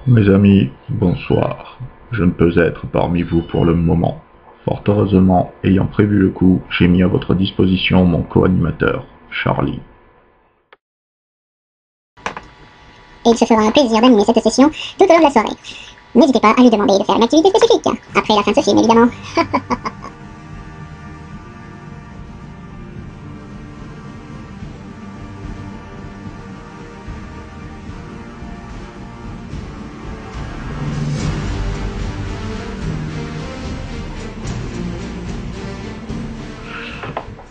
Mes amis, bonsoir. Je ne peux être parmi vous pour le moment. Fort heureusement, ayant prévu le coup, j'ai mis à votre disposition mon co-animateur, Charlie. Et il se fera un plaisir d'animer cette session tout au long de la soirée. N'hésitez pas à lui demander de faire une activité spécifique, après la fin de ce film évidemment.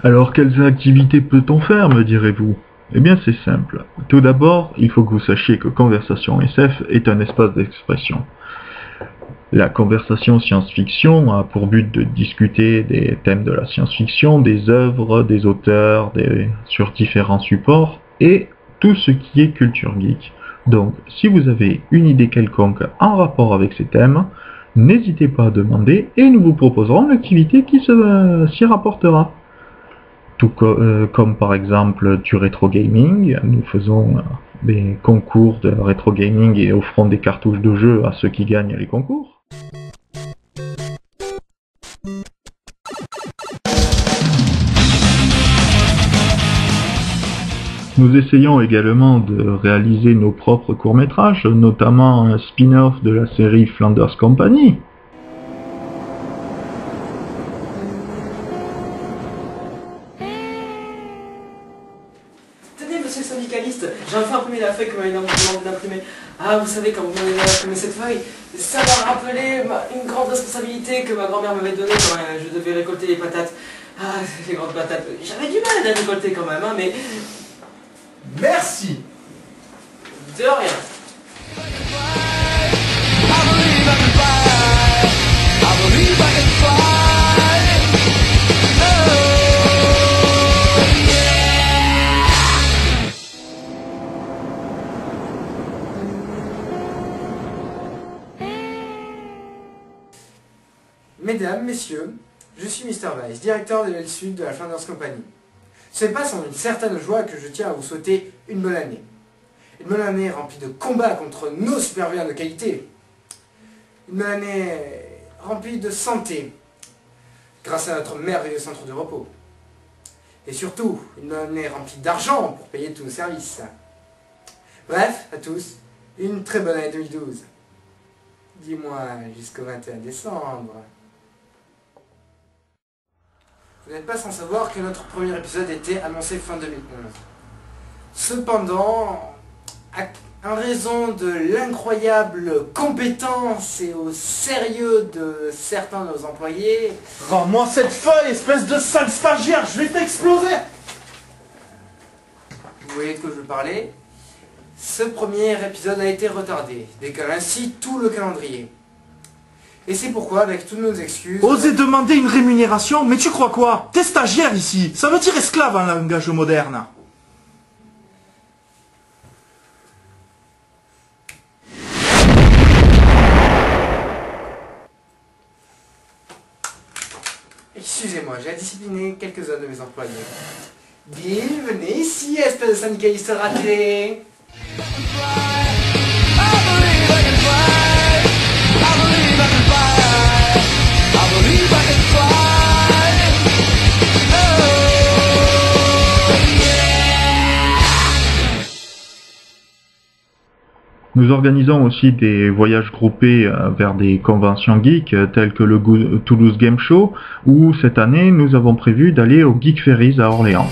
Alors quelles activités peut-on faire, me direz-vous? Eh bien c'est simple. Tout d'abord, il faut que vous sachiez que Conversation SF est un espace d'expression. La conversation science-fiction a pour but de discuter des thèmes de la science-fiction, des œuvres, des auteurs, sur différents supports, et tout ce qui est culture geek. Donc, si vous avez une idée quelconque en rapport avec ces thèmes, n'hésitez pas à demander et nous vous proposerons l'activité qui s'y rapportera. Tout comme par exemple du rétro gaming, nous faisons des concours de rétro gaming et offrons des cartouches de jeu à ceux qui gagnent les concours. Nous essayons également de réaliser nos propres courts-métrages, notamment un spin-off de la série Flanders Company. Tenez, monsieur le syndicaliste, j'ai enfin imprimé la feuille que m'avait demandé d'imprimer. Ah, vous savez, quand vous m'avez imprimé cette feuille, ça m'a rappelé une grande responsabilité que ma grand-mère m'avait donnée quand je devais récolter les patates. Ah, les grandes patates. J'avais du mal à les récolter quand même, hein, mais... Merci. De rien. Mesdames, messieurs, je suis Mr. Weiss, directeur de l'aile sud de la Flanders Company. Ce n'est pas sans une certaine joie que je tiens à vous souhaiter une bonne année. Une bonne année remplie de combats contre nos supervillains de qualité. Une bonne année remplie de santé, grâce à notre merveilleux centre de repos. Et surtout, une bonne année remplie d'argent pour payer tous nos services. Bref, à tous, une très bonne année 2012. Dis-moi, jusqu'au 21 décembre. Vous n'êtes pas sans savoir que notre premier épisode était annoncé fin 2011. Cependant, en raison de l'incroyable compétence et au sérieux de certains de nos employés... Rends-moi cette feuille, espèce de sale stagiaire, je vais t'exploser! Vous voyez de quoi je veux parler? Ce premier épisode a été retardé, décalant ainsi tout le calendrier. Et c'est pourquoi, avec toutes nos excuses... Oser demander une rémunération? Mais tu crois quoi? T'es stagiaire ici, ça veut dire esclave en langage moderne. Excusez-moi, j'ai à discipliner quelques-uns de mes employés. Bill, venez ici, espèce de syndicaliste raté. Nous organisons aussi des voyages groupés vers des conventions geeks telles que le Toulouse Game Show, ou cette année nous avons prévu d'aller au Geek Ferries à Orléans.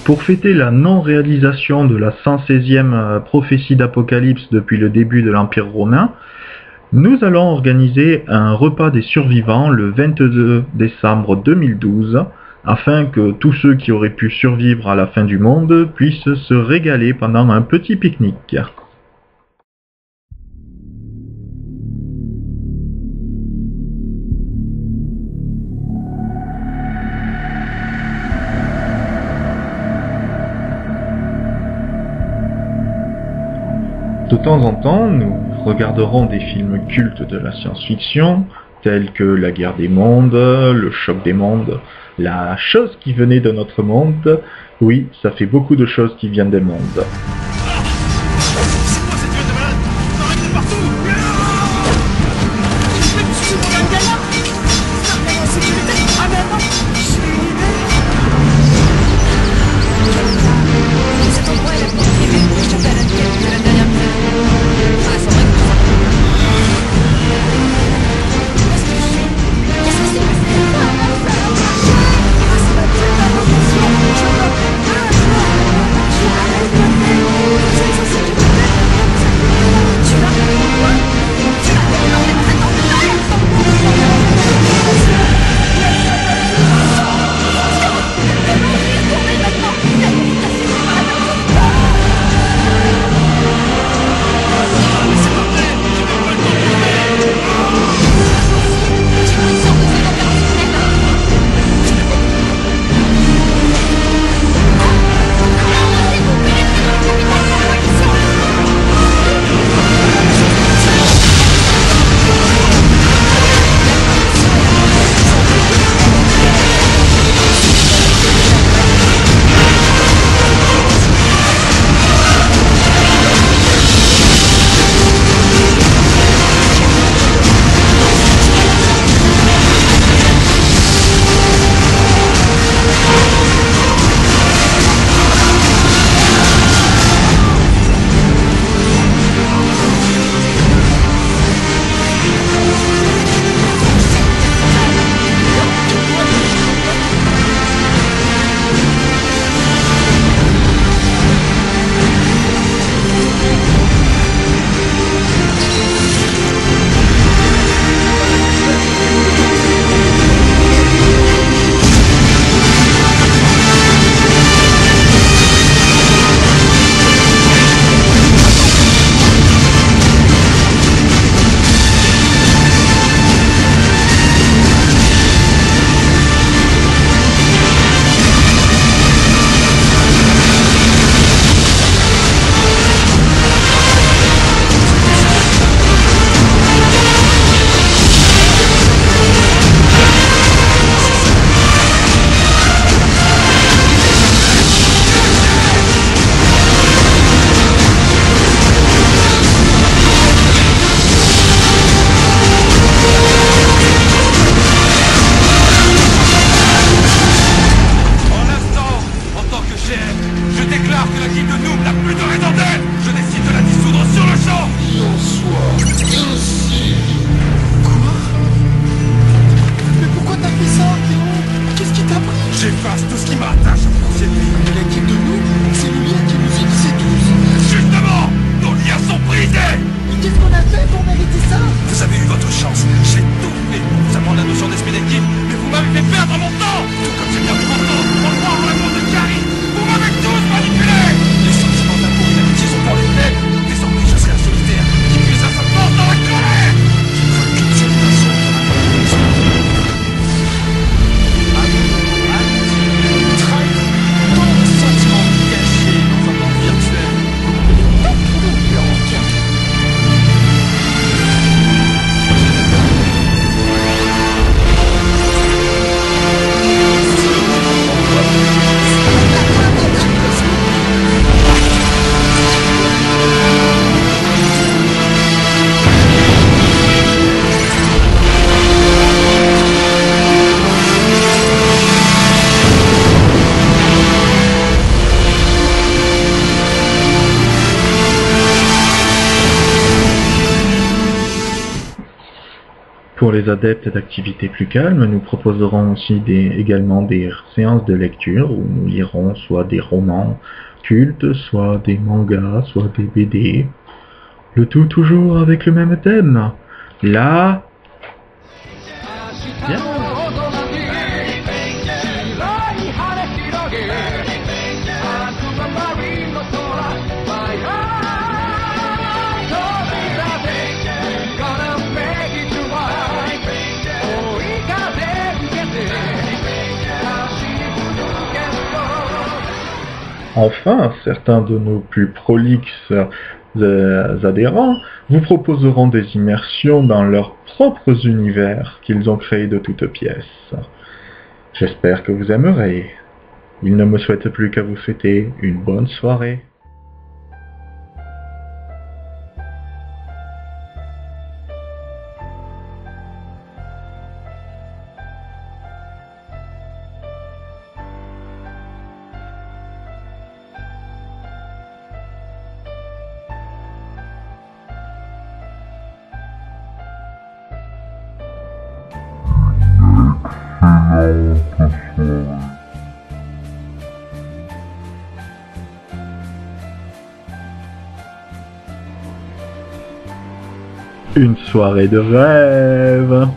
Pour fêter la non-réalisation de la 116e prophétie d'Apocalypse depuis le début de l'Empire romain, nous allons organiser un repas des survivants le 22 décembre 2012, afin que tous ceux qui auraient pu survivre à la fin du monde puissent se régaler pendant un petit pique-nique. temps en temps, nous regarderons des films cultes de la science-fiction, tels que La Guerre des Mondes, Le Choc des Mondes, La Chose qui venait de notre monde. Oui, ça fait beaucoup de choses qui viennent des mondes. Pour les adeptes d'activités plus calmes, nous proposerons aussi également des séances de lecture où nous lirons soit des romans cultes, soit des mangas, soit des BD. Le tout toujours avec le même thème. La... Bien. Enfin, certains de nos plus prolixes adhérents vous proposeront des immersions dans leurs propres univers qu'ils ont créés de toutes pièces. J'espère que vous aimerez. Il ne me souhaite plus qu'à vous souhaiter une bonne soirée. Une soirée de rêve.